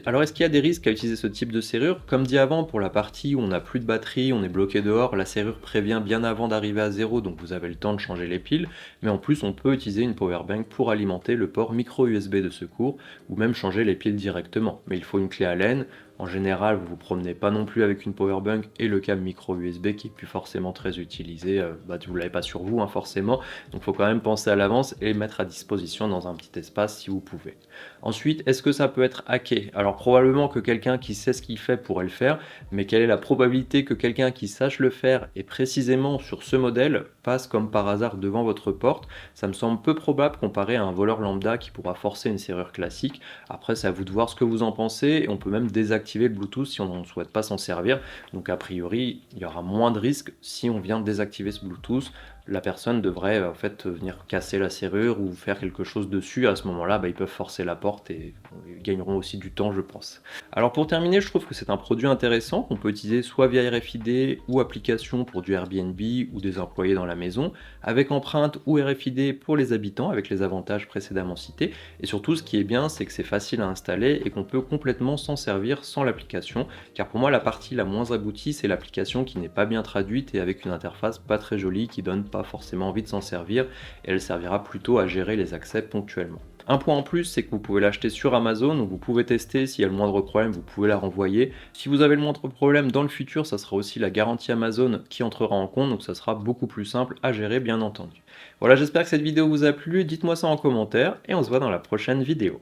Alors est-ce qu'il y a des risques à utiliser ce type de serrure? Comme dit avant, pour la partie où on n'a plus de batterie, on est bloqué dehors, la serrure prévient bien avant d'arriver à zéro, donc vous avez le temps de changer les piles. Mais en plus, on peut utiliser une power bank pour alimenter le port micro USB de secours, ou même changer les piles directement. Mais il faut une clé Allen. En général, vous vous promenez pas non plus avec une power bank et le câble micro USB qui est plus forcément très utilisé, vous l'avez pas sur vous, hein, forcément. Donc il faut quand même penser à l'avance et le mettre à disposition dans un petit espace si vous pouvez. Ensuite, est-ce que ça peut être hacké? Alors probablement que quelqu'un qui sait ce qu'il fait pourrait le faire, mais quelle est la probabilité que quelqu'un qui sache le faire et précisément sur ce modèle passe comme par hasard devant votre porte? Ça me semble peu probable comparé à un voleur lambda qui pourra forcer une serrure classique. Après, c'est à vous de voir ce que vous en pensez et on peut même désactiver le Bluetooth si on ne souhaite pas s'en servir. Donc a priori, il y aura moins de risques si on vient désactiver ce Bluetooth. La personne devrait en fait venir casser la serrure ou faire quelque chose dessus. À ce moment-là, ils peuvent forcer la porte et ils gagneront aussi du temps, je pense. Alors pour terminer, je trouve que c'est un produit intéressant qu'on peut utiliser soit via RFID ou application pour du Airbnb ou des employés dans la maison, avec empreinte ou RFID pour les habitants avec les avantages précédemment cités. Et surtout, ce qui est bien, c'est que c'est facile à installer et qu'on peut complètement s'en servir sans l'application, car pour moi, la partie la moins aboutie, c'est l'application qui n'est pas bien traduite et avec une interface pas très jolie qui donne pas forcément envie de s'en servir et elle servira plutôt à gérer les accès ponctuellement. Un point en plus, c'est que vous pouvez l'acheter sur Amazon, où vous pouvez tester, s'il y a le moindre problème, vous pouvez la renvoyer. Si vous avez le moindre problème dans le futur, ça sera aussi la garantie Amazon qui entrera en compte, donc ça sera beaucoup plus simple à gérer bien entendu. Voilà, j'espère que cette vidéo vous a plu, dites-moi ça en commentaire et on se voit dans la prochaine vidéo.